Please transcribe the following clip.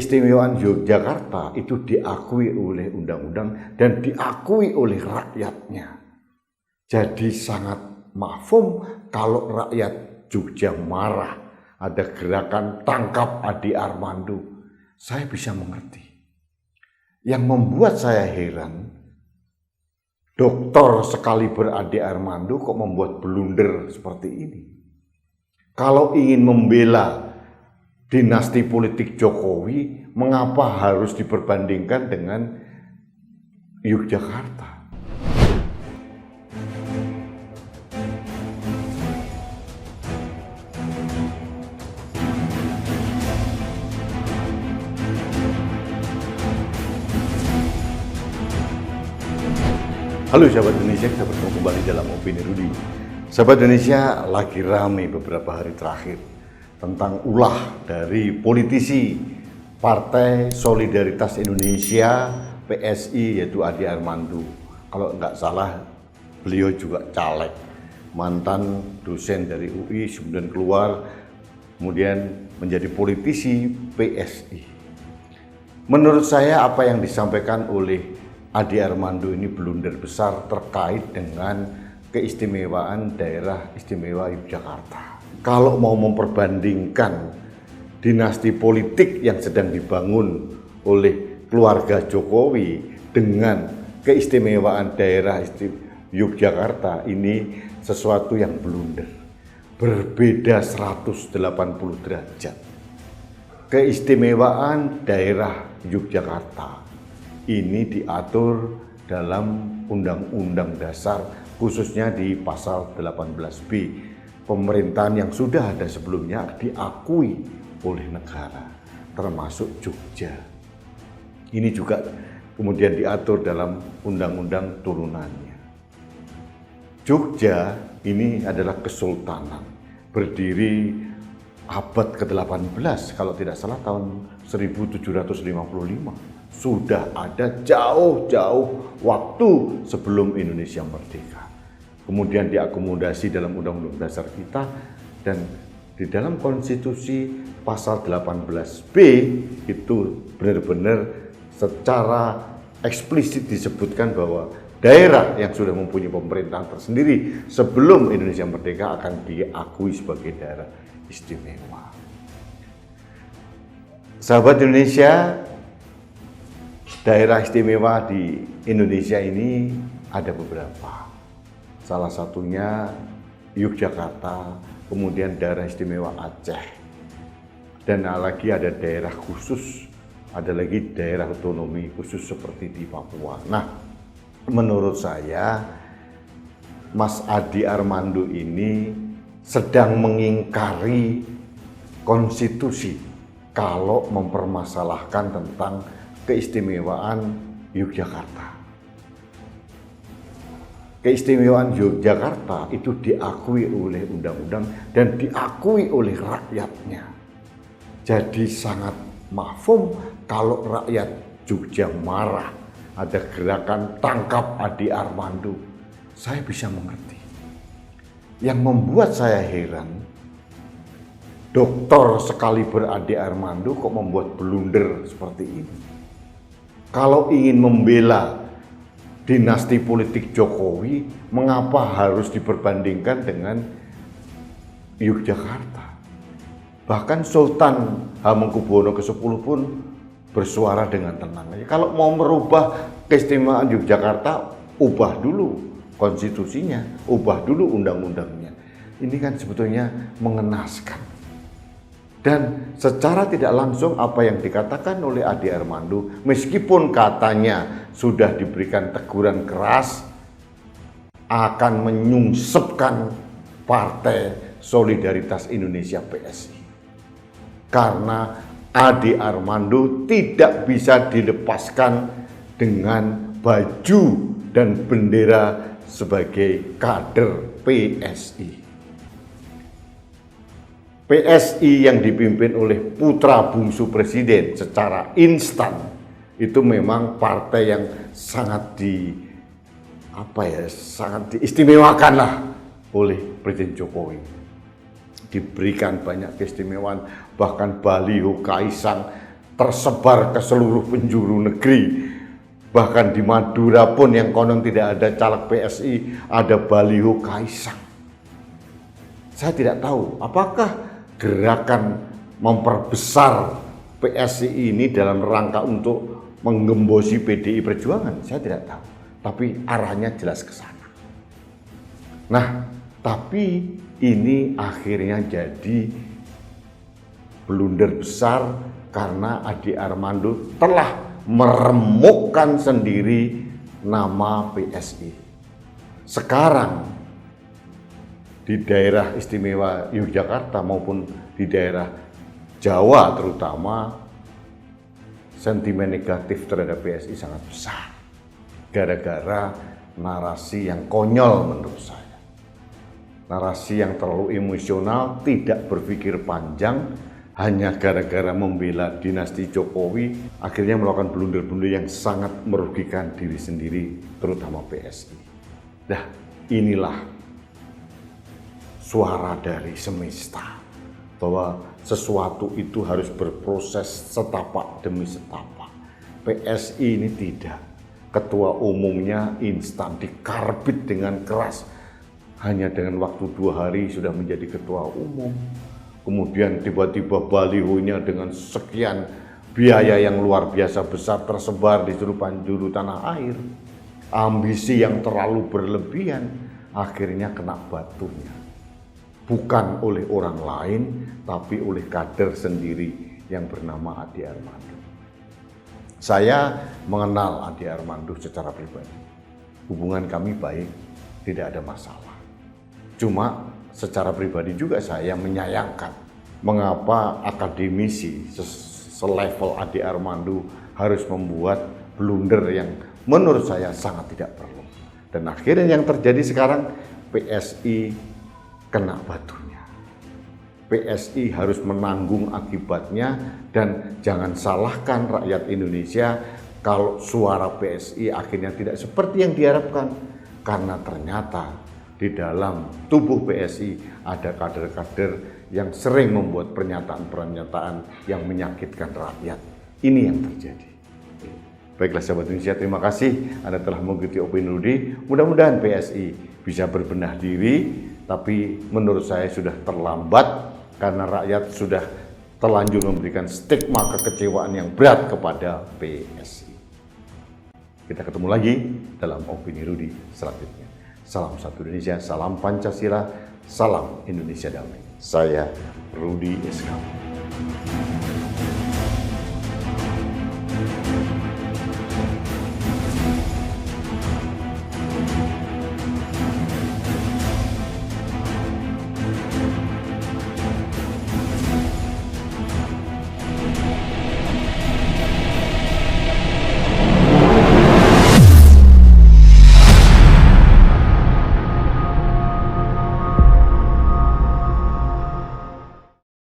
keistimewaan Yogyakarta itu diakui oleh undang-undang dan diakui oleh rakyatnya. Jadi sangat mafhum kalau rakyat Jogja marah, ada gerakan tangkap Adi Armando. Saya bisa mengerti. Yang membuat saya heran, doktor sekaliber Adi Armando kok membuat blunder seperti ini. Kalau ingin membela dinasti politik Jokowi, mengapa harus diperbandingkan dengan Yogyakarta? Halo sahabat Indonesia, kita bertemu kembali dalam Opini Rudy. Sahabat Indonesia, lagi ramai beberapa hari terakhir tentang ulah dari politisi Partai Solidaritas Indonesia PSI, yaitu Adi Armando. Kalau nggak salah, beliau juga caleg, mantan dosen dari UI, kemudian keluar, kemudian menjadi politisi PSI. Menurut saya apa yang disampaikan oleh Adi Armando ini blunder besar terkait dengan keistimewaan daerah istimewa Yogyakarta. Kalau mau memperbandingkan dinasti politik yang sedang dibangun oleh keluarga Jokowi dengan keistimewaan daerah Yogyakarta, ini sesuatu yang blunder. Berbeda 180 derajat. Keistimewaan daerah Yogyakarta ini diatur dalam Undang-Undang Dasar, khususnya di pasal 18B. Pemerintahan yang sudah ada sebelumnya diakui oleh negara, termasuk Jogja. Ini juga kemudian diatur dalam undang-undang turunannya. Jogja ini adalah kesultanan, berdiri abad ke-18, kalau tidak salah tahun 1755. Sudah ada jauh-jauh waktu sebelum Indonesia merdeka. Kemudian diakomodasi dalam Undang-Undang Dasar kita, dan di dalam konstitusi pasal 18B itu benar-benar secara eksplisit disebutkan bahwa daerah yang sudah mempunyai pemerintahan tersendiri sebelum Indonesia merdeka akan diakui sebagai daerah istimewa. Sahabat Indonesia, daerah istimewa di Indonesia ini ada beberapa. Salah satunya Yogyakarta, kemudian daerah istimewa Aceh, dan lagi ada daerah khusus, ada lagi daerah otonomi khusus seperti di Papua. Nah, menurut saya Mas Adi Armando ini sedang mengingkari konstitusi kalau mempermasalahkan tentang keistimewaan Yogyakarta. Keistimewaan Yogyakarta itu diakui oleh undang-undang dan diakui oleh rakyatnya. Jadi sangat mafhum kalau rakyat Jogja marah, ada gerakan tangkap Adi Armando. Saya bisa mengerti. Yang membuat saya heran, doktor sekaliber Adi Armando kok membuat blunder seperti ini. Kalau ingin membela dinasti politik Jokowi, mengapa harus diperbandingkan dengan Yogyakarta? Bahkan Sultan Hamengkubuwono ke-10 pun bersuara dengan tenang. Kalau mau merubah keistimewaan Yogyakarta, ubah dulu konstitusinya, ubah dulu undang-undangnya. Ini kan sebetulnya mengenaskan. Dan secara tidak langsung apa yang dikatakan oleh Adi Armando, meskipun katanya sudah diberikan teguran keras, akan menyungsepkan Partai Solidaritas Indonesia PSI. Karena Adi Armando tidak bisa dilepaskan dengan baju dan bendera sebagai kader PSI. PSI yang dipimpin oleh putra bungsu presiden secara instan itu memang partai yang sangat sangat diistimewakan lah oleh Presiden Jokowi. Diberikan banyak keistimewaan, bahkan baliho Kaisang tersebar ke seluruh penjuru negeri. Bahkan di Madura pun yang konon tidak ada caleg PSI, ada baliho Kaisang. Saya tidak tahu apakah gerakan memperbesar PSI ini dalam rangka untuk menggembosi PDI Perjuangan. Saya tidak tahu, tapi arahnya jelas ke sana. Nah, tapi ini akhirnya jadi blunder besar karena Ade Armando telah meremukkan sendiri nama PSI. Sekarang di daerah istimewa Yogyakarta maupun di daerah Jawa terutama, sentimen negatif terhadap PSI sangat besar gara-gara narasi yang konyol menurut saya. Narasi yang terlalu emosional, tidak berpikir panjang, hanya gara-gara membela dinasti Jokowi, akhirnya melakukan blunder-blunder yang sangat merugikan diri sendiri, terutama PSI. Nah, inilah suara dari semesta, bahwa sesuatu itu harus berproses setapak demi setapak. PSI ini tidak. Ketua umumnya instan dikarbit dengan keras. Hanya dengan waktu 2 hari sudah menjadi ketua umum. Kemudian tiba-tiba balihonya dengan sekian biaya yang luar biasa besar tersebar di seluruh penjuru tanah air. Ambisi yang terlalu berlebihan akhirnya kena batunya. Bukan oleh orang lain, tapi oleh kader sendiri yang bernama Ade Armando. Saya mengenal Ade Armando secara pribadi. Hubungan kami baik, tidak ada masalah. Cuma secara pribadi juga saya menyayangkan mengapa akademisi selevel Ade Armando harus membuat blunder yang menurut saya sangat tidak perlu. Dan akhirnya yang terjadi sekarang, PSI kena batunya. PSI harus menanggung akibatnya, dan jangan salahkan rakyat Indonesia kalau suara PSI akhirnya tidak seperti yang diharapkan, karena ternyata di dalam tubuh PSI ada kader-kader yang sering membuat pernyataan-pernyataan yang menyakitkan rakyat. Ini yang terjadi. Baiklah sahabat Indonesia, terima kasih Anda telah mengikuti Opini Rudy. Mudah-mudahan PSI bisa berbenah diri, tapi menurut saya sudah terlambat karena rakyat sudah terlanjur memberikan stigma kekecewaan yang berat kepada PSI. Kita ketemu lagi dalam Opini Rudy selanjutnya. Salam satu Indonesia, salam Pancasila, salam Indonesia damai. Saya Rudy SK.